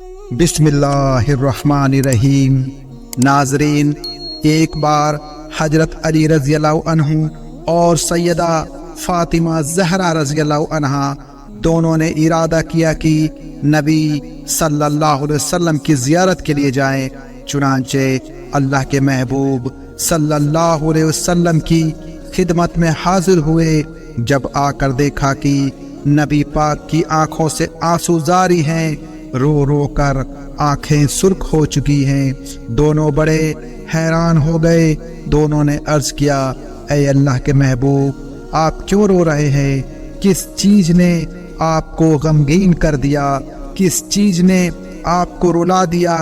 بسم اللہ الرحمن الرحیم۔ ناظرین، ایک بار حضرت علی رضی اللہ عنہ اور سیدہ فاطمہ زہرا رضی اللہ عنہا دونوں نے ارادہ کیا کہ نبی صلی اللہ علیہ وسلم کی زیارت کے لیے جائیں۔ چنانچہ اللہ کے محبوب صلی اللہ علیہ وسلم کی خدمت میں حاضر ہوئے۔ جب آ کر دیکھا کہ نبی پاک کی آنکھوں سے آنسو جاری ہیں، رو رو کر آنکھیں سرخ ہو چکی ہیں، دونوں بڑے حیران ہو گئے۔ دونوں نے عرض کیا، اے اللہ کے محبوب، آپ کیوں رو رہے ہیں؟ کس چیز نے آپ کو غمگین کر دیا؟ کس چیز نے آپ کو رلا دیا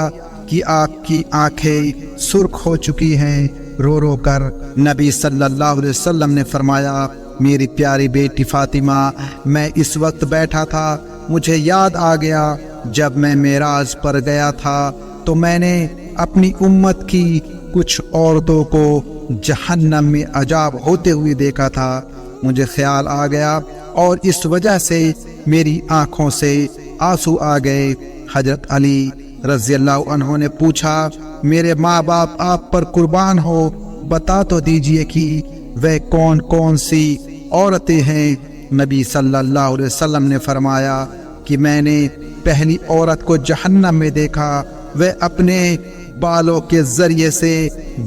کہ آپ کی آنکھیں سرخ ہو چکی ہیں؟ رو رو کر نبی صلی اللہ علیہ وسلم نے فرمایا، میری پیاری بیٹی فاطمہ، میں اس وقت بیٹھا تھا، مجھے یاد آ گیا جب میں معراج پر گیا تھا تو میں نے اپنی امت کی کچھ عورتوں کو جہنم میں عذاب ہوتے ہوئے دیکھا تھا۔ مجھے خیال آ گیا اور اس وجہ سے میری آنکھوں سے آنسو آ گئے۔ حضرت علی رضی اللہ عنہ نے پوچھا، میرے ماں باپ آپ پر قربان ہو، بتا تو دیجئے کہ وہ کون کون سی عورتیں ہیں؟ نبی صلی اللہ علیہ وسلم نے فرمایا کہ میں نے پہلی عورت کو جہنم میں دیکھا، وہ اپنے بالوں کے ذریعے سے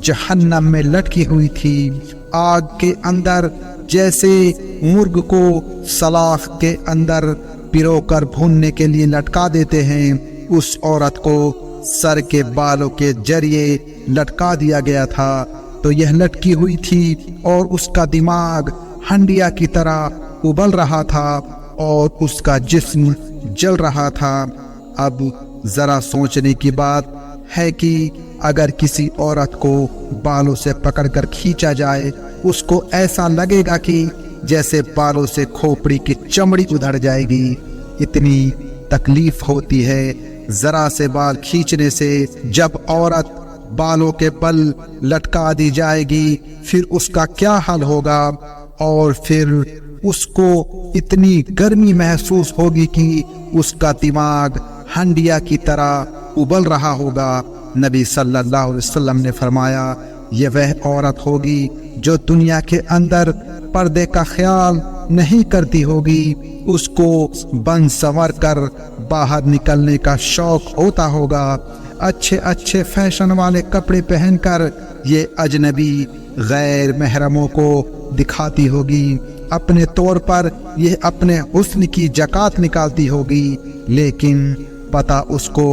جہنم میں لٹکی ہوئی تھی، آگ کے اندر جیسے مرغ کو سلاخ کے اندر پرو کر بھوننے کے لیے لٹکا دیتے ہیں، اس عورت کو سر کے بالوں کے ذریعے لٹکا دیا گیا تھا، تو یہ لٹکی ہوئی تھی اور اس کا دماغ ہنڈیا کی طرح ابل رہا تھا اور اس کا جسم جل رہا تھا۔ اب ذرا سوچنے کی بات ہے کہ اگر کسی عورت کو بالوں سے پکڑ کر کھینچا جائے، اس کو ایسا لگے گا کہ جیسے بالوں سے کھوپڑی کی چمڑی ادھڑ جائے گی، اتنی تکلیف ہوتی ہے ذرا سے بال کھینچنے سے۔ جب عورت بالوں کے بل لٹکا دی جائے گی، پھر اس کا کیا حال ہوگا؟ اور پھر اس کو اتنی گرمی محسوس ہوگی کہ اس کا دماغ ہنڈیا کی طرح ابل رہا ہوگا۔ نبی صلی اللہ علیہ وسلم نے فرمایا، یہ وہ عورت ہوگی جو دنیا کے اندر پردے کا خیال نہیں کرتی ہوگی، اس کو بن سنور کر باہر نکلنے کا شوق ہوتا ہوگا، اچھے اچھے فیشن والے کپڑے پہن کر یہ اجنبی غیر محرموں کو دکھاتی ہوگی، اپنے طور پر یہ اپنے حسن کی زکات نکالتی ہوگی، لیکن پتہ اس کو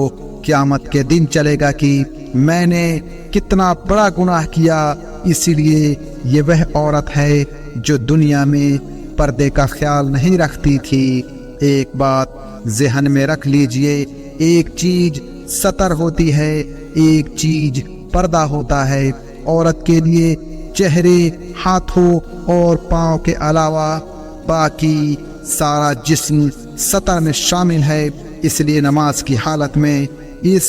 قیامت کے دن چلے گا کہ میں نے کتنا بڑا گناہ کیا۔ اسی لیے یہ وہ عورت ہے جو دنیا میں پردے کا خیال نہیں رکھتی تھی۔ ایک بات ذہن میں رکھ لیجئے، ایک چیز ستر ہوتی ہے، ایک چیز پردہ ہوتا ہے۔ عورت کے لیے چہرے، ہاتھوں اور پاؤں کے علاوہ باقی سارا جسم ستر میں شامل ہے، اس لیے نماز کی حالت میں اس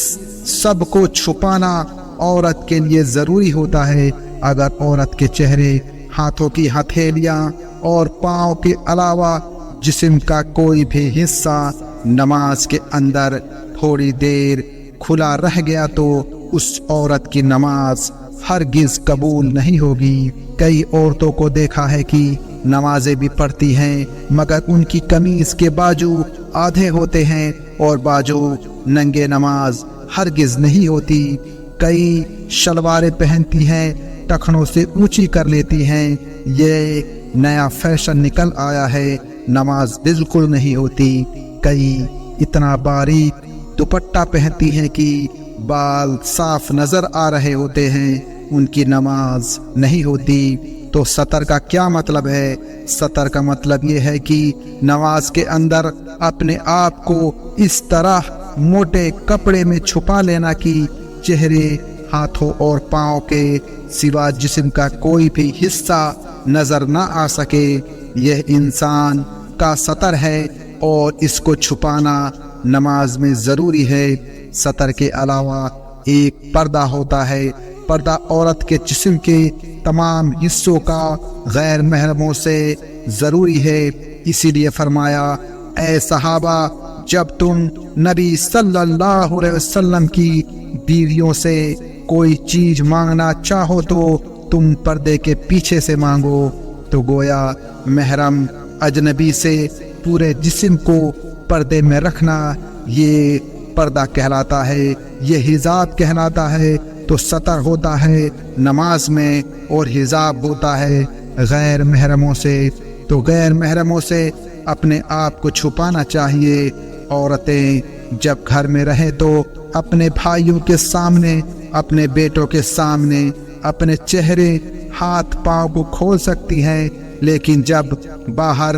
سب کو چھپانا عورت کے لیے ضروری ہوتا ہے۔ اگر عورت کے چہرے، ہاتھوں کی ہتھیلیاں اور پاؤں کے علاوہ جسم کا کوئی بھی حصہ نماز کے اندر تھوڑی دیر کھلا رہ گیا تو اس عورت کی نماز ہرگز قبول نہیں ہوگی۔ کئی عورتوں کو دیکھا ہے کہ نمازیں بھی پڑھتی ہیں مگر ان کی قمیص کے بازو آدھے ہوتے ہیں اور بازو ننگے، نماز ہرگز نہیں ہوتی۔ کئی شلواریں پہنتی ہیں، ٹخنوں سے اونچی کر لیتی ہیں، یہ نیا فیشن نکل آیا ہے، نماز بالکل نہیں ہوتی۔ کئی اتنا باریک دوپٹہ پہنتی ہیں کہ بال صاف نظر آ رہے ہوتے ہیں، ان کی نماز نہیں ہوتی۔ تو سطر کا کیا مطلب ہے؟ سطر کا مطلب یہ ہے کہ نماز کے اندر اپنے آپ کو اس طرح موٹے کپڑے میں چھپا لینا کہ چہرے، ہاتھوں اور پاؤں کے سوا جسم کا کوئی بھی حصہ نظر نہ آ سکے، یہ انسان کا سطر ہے اور اس کو چھپانا نماز میں ضروری ہے۔ سطر کے علاوہ ایک پردہ ہوتا ہے، پردہ عورت کے جسم کے تمام حصوں کا غیر محرموں سے ضروری ہے۔ اسی لیے فرمایا، اے صحابہ، جب تم نبی صلی اللہ علیہ وسلم کی بیویوں سے کوئی چیز مانگنا چاہو تو تم پردے کے پیچھے سے مانگو۔ تو گویا محرم اجنبی سے پورے جسم کو پردے میں رکھنا یہ پردہ کہلاتا ہے، یہ حجاب کہلاتا ہے۔ تو سطر ہوتا ہے نماز میں اور حجاب ہوتا ہے غیر محرموں سے۔ تو غیر محرموں سے اپنے آپ کو چھپانا چاہیے۔ عورتیں جب گھر میں رہیں تو اپنے بھائیوں کے سامنے، اپنے بیٹوں کے سامنے اپنے چہرے، ہاتھ پاؤں کو کھول سکتی ہیں، لیکن جب باہر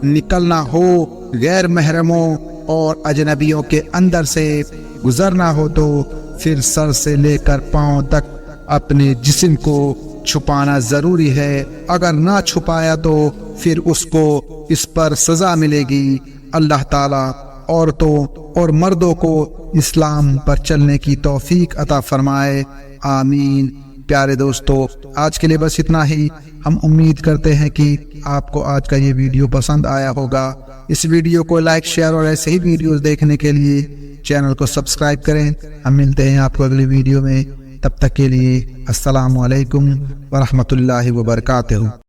نکلنا ہو غیر محرموں اور اجنبیوں کے اندر سے گزرنا ہو تو پھر سر سے لے کر پاؤں تک اپنے جسم کو چھپانا ضروری ہے۔ اگر نہ چھپایا تو پھر اس کو اس پر سزا ملے گی۔ اللہ تعالیٰ عورتوں اور مردوں کو اسلام پر چلنے کی توفیق عطا فرمائے، آمین۔ پیارے دوستو، آج کے لیے بس اتنا ہی۔ ہم امید کرتے ہیں کہ آپ کو آج کا یہ ویڈیو پسند آیا ہوگا۔ اس ویڈیو کو لائک، شیئر اور ایسے ہی ویڈیوز دیکھنے کے لیے چینل کو سبسکرائب کریں۔ ہم ملتے ہیں آپ کو اگلی ویڈیو میں، تب تک کے لیے السلام علیکم ورحمۃ اللہ وبرکاتہ۔